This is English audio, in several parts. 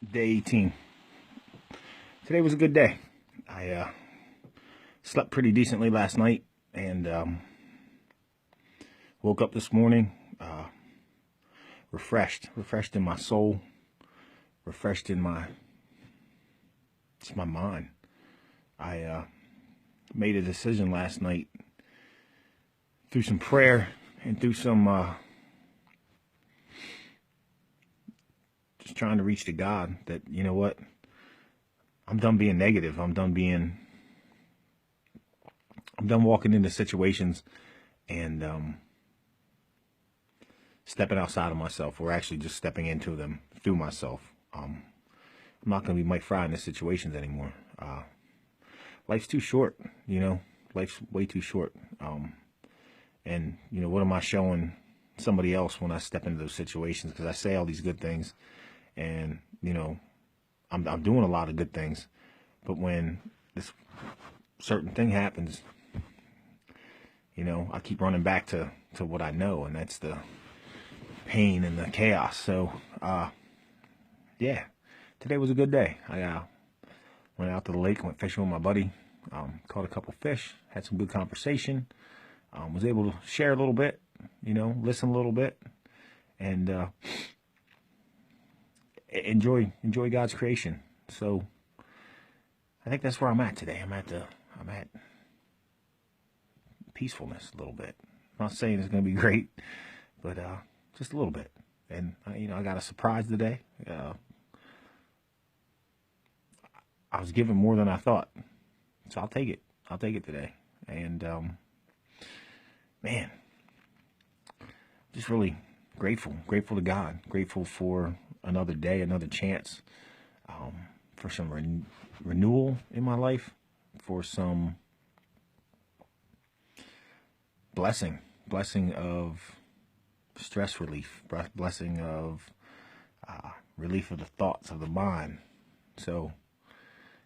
Day 18. Today was a good day. I slept pretty decently last night and woke up this morning refreshed in my soul, refreshed in my mind. I made a decision last night through some prayer and through some just trying to reach to God that, you know what, I'm done being negative. I'm done walking into situations and stepping outside of myself, or actually just stepping into them through myself. I'm not going to be Mike Fry in these situations anymore. Life's too short, life's way too short. And what am I showing somebody else when I step into those situations? Because I say all these good things, and I'm doing a lot of good things, but when this certain thing happens, I keep running back to what I know, and that's the pain and the chaos. So, yeah, today was a good day. I went out to the lake, went fishing with my buddy, caught a couple fish, had some good conversation, was able to share a little bit, listen a little bit, and enjoy God's creation. So I think that's where I'm at today. I'm at peacefulness a little bit. I'm not saying it's going to be great, but just a little bit. And I got a surprise today. I was given more than I thought, so I'll take it. I'll take it today. And man, just really grateful to God, grateful for another day, another chance, for some renewal in my life, for some blessing of stress relief, blessing of relief of the thoughts of the mind. So,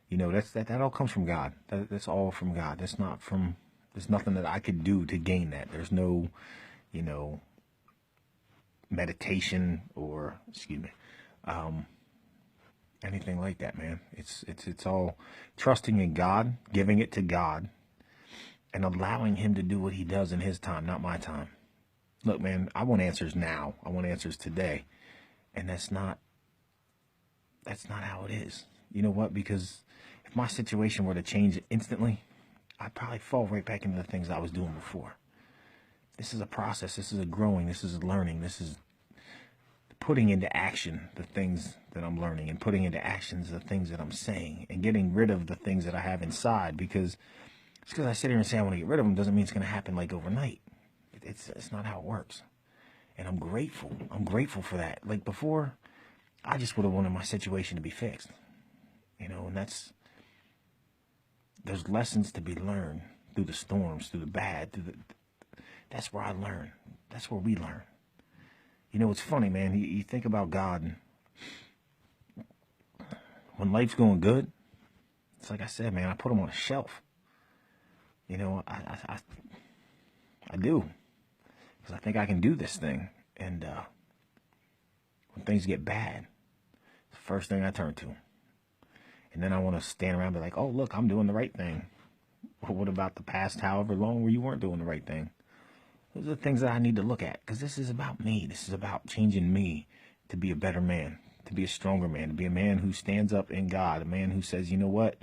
that all comes from God. That's all from God. There's nothing that I could do to gain that. There's no, meditation or, anything like that, man. It's all trusting in God, giving it to God, and allowing Him to do what He does in His time, not my time. Look, man, I want answers now. I want answers today. And that's not how it is. You know what? Because if my situation were to change instantly, I'd probably fall right back into the things I was doing before. This is a process. This is a growing. This is a learning. This is putting into action the things that I'm learning, and putting into actions the things that I'm saying, and getting rid of the things that I have inside. Because just because I sit here and say I want to get rid of them doesn't mean it's going to happen like overnight. It's not how it works. And I'm grateful. I'm grateful for that. Like before, I just would have wanted my situation to be fixed. And there's lessons to be learned through the storms, through the bad, that's where I learn. That's where we learn. It's funny, man. You think about God, and when life's going good, it's like I said, man, I put Him on a shelf. I do. Because I think I can do this thing. And when things get bad, it's the first thing I turn to. And then I want to stand around and be like, oh, look, I'm doing the right thing. Well, what about the past however long where you weren't doing the right thing? Those are the things that I need to look at, because this is about me. This is about changing me to be a better man, to be a stronger man, to be a man who stands up in God, a man who says, you know what,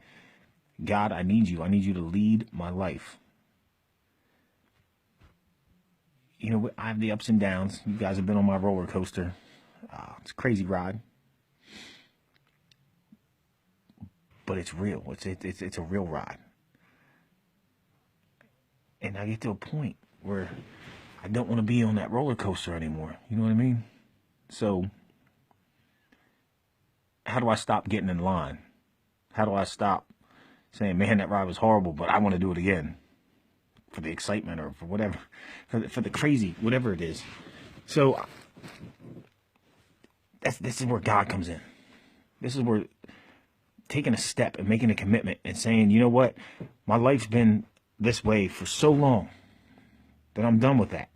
God, I need you. I need you to lead my life. I have the ups and downs. You guys have been on my roller coaster. It's a crazy ride. But it's real. It's a real ride. And I get to a point where I don't want to be on that roller coaster anymore. You know what I mean? So, how do I stop getting in line? How do I stop saying, man, that ride was horrible, but I want to do it again? For the excitement, or for whatever. For the crazy, whatever it is. So, this is where God comes in. This is where taking a step and making a commitment and saying, you know what, my life's been this way for so long that I'm done with that.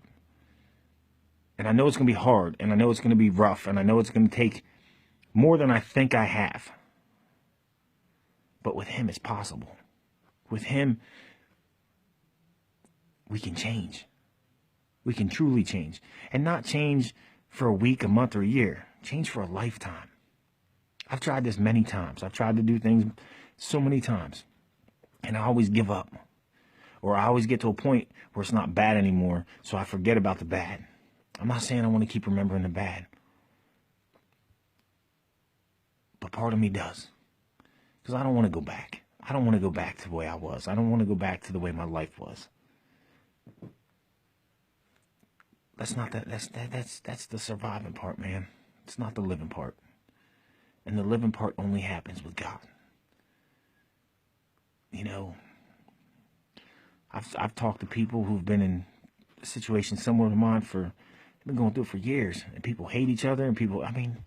And I know it's going to be hard, and I know it's going to be rough, and I know it's going to take more than I think I have. But with him, it's possible. With him, we can change. We can truly change. And not change for a week, a month, or a year. Change for a lifetime. I've tried this many times. I've tried to do things so many times. And I always give up. Or I always get to a point where it's not bad anymore, so I forget about the bad. I'm not saying I want to keep remembering the bad. But part of me does. Because I don't want to go back. I don't want to go back to the way I was. I don't want to go back to the way my life was. That's not that. That's the surviving part, man. It's not the living part. And the living part only happens with God. You know, I've talked to people who've been in situations similar to mine they've been going through it for years, and people hate each other, and people, I don't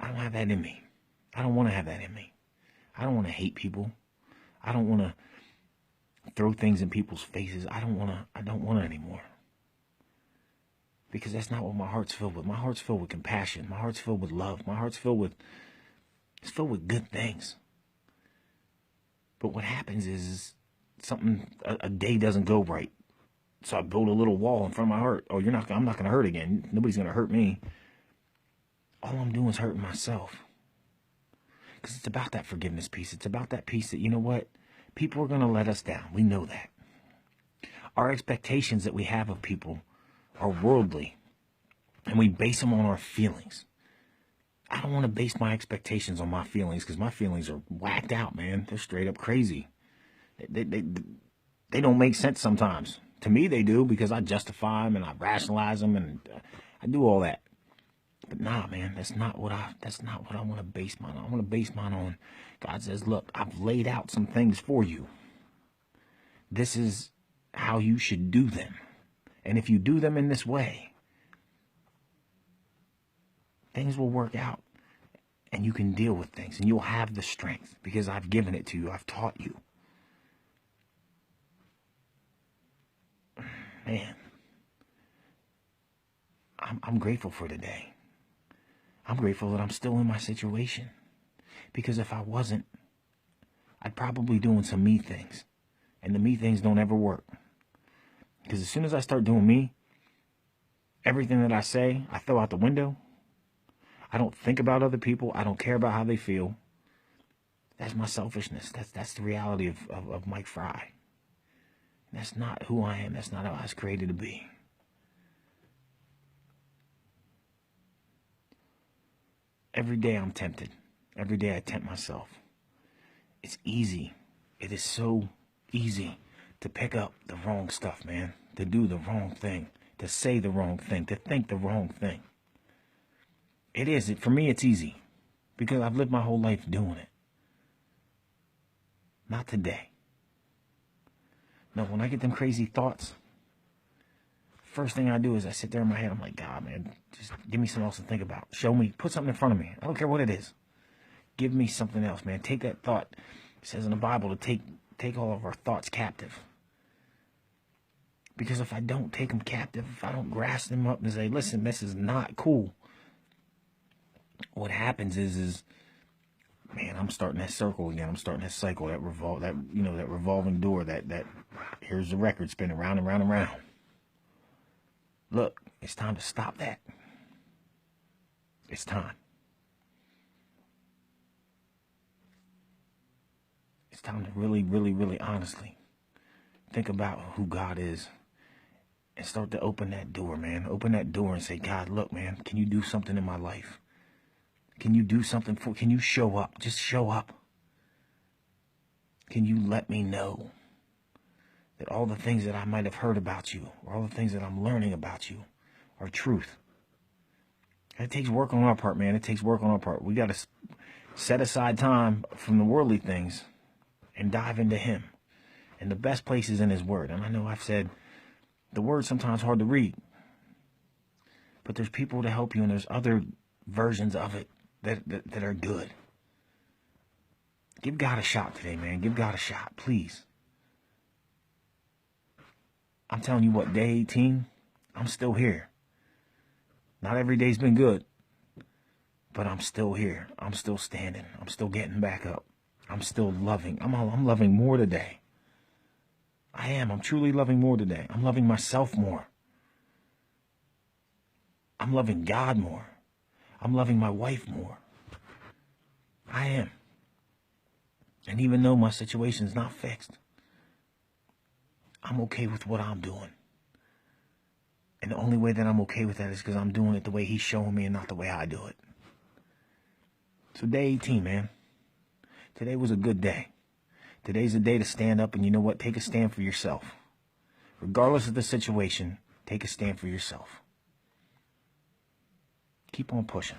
have that in me. I don't want to have that in me. I don't want to hate people. I don't want to throw things in people's faces. I don't want it anymore. Because that's not what my heart's filled with. My heart's filled with compassion. My heart's filled with love. My heart's filled with good things. But what happens is a day doesn't go right. So I build a little wall in front of my heart. Oh, I'm not going to hurt again. Nobody's going to hurt me. All I'm doing is hurting myself. Because it's about that forgiveness piece. It's about that piece that, you know what? People are going to let us down. We know that. Our expectations that we have of people are worldly, and we base them on our feelings. I don't want to base my expectations on my feelings, because my feelings are whacked out, man. They're straight up crazy. They don't make sense sometimes. To me, they do, because I justify them and I rationalize them, and I do all that. But nah, man, that's not what I want to base mine on. I want to base mine on God says, look, I've laid out some things for you. This is how you should do them. And if you do them in this way, things will work out, and you can deal with things, and you'll have the strength, because I've given it to you. I've taught you. Man, I'm grateful for today. I'm grateful that I'm still in my situation, because if I wasn't, I'd probably be doing some me things, and the me things don't ever work. Because as soon as I start doing me, everything that I say, I throw out the window. I don't think about other people. I don't care about how they feel. That's my selfishness. That's the reality of Mike Fry. That's not who I am. That's not how I was created to be. Every day I'm tempted. Every day I tempt myself. It's easy. It is so easy to pick up the wrong stuff, man. To do the wrong thing. To say the wrong thing. To think the wrong thing. It is. For me, it's easy. Because I've lived my whole life doing it. Not today. No, when I get them crazy thoughts, first thing I do is I sit there in my head. I'm like, God, man, just give me something else to think about. Show me. Put something in front of me. I don't care what it is. Give me something else, man. Take that thought. It says in the Bible to take all of our thoughts captive. Because if I don't take them captive, if I don't grasp them up and say, listen, this is not cool, what happens is man, I'm starting that circle again. I'm starting that cycle, that revolving door, that here's the record spinning round and round and round. Look, it's time to stop that. It's time. It's time to really, really, really honestly think about who God is and start to open that door, man. Open that door and say, God, look, man, can you do something in my life? Can you do something can you show up? Just show up. Can you let me know that all the things that I might have heard about you, or all the things that I'm learning about you, are truth? And it takes work on our part, man. It takes work on our part. We got to set aside time from the worldly things and dive into Him. And the best place is in His Word. And I know I've said the Word's sometimes hard to read, but there's people to help you, and there's other versions of it that are good. Give God a shot today, man. Give God a shot, please. I'm telling you what, day 18, I'm still here. Not every day's been good, But I'm still here. I'm still standing. I'm still getting back up. I'm still loving. I'm loving more today. I am. I'm truly loving more today. I'm loving myself more. I'm loving God more. I'm loving my wife more. I am. And even though my situation's not fixed, I'm okay with what I'm doing. And the only way that I'm okay with that is because I'm doing it the way he's showing me and not the way I do it. So day 18, man. Today was a good day. Today's a day to stand up and you know what? Take a stand for yourself. Regardless of the situation, take a stand for yourself. Keep on pushing.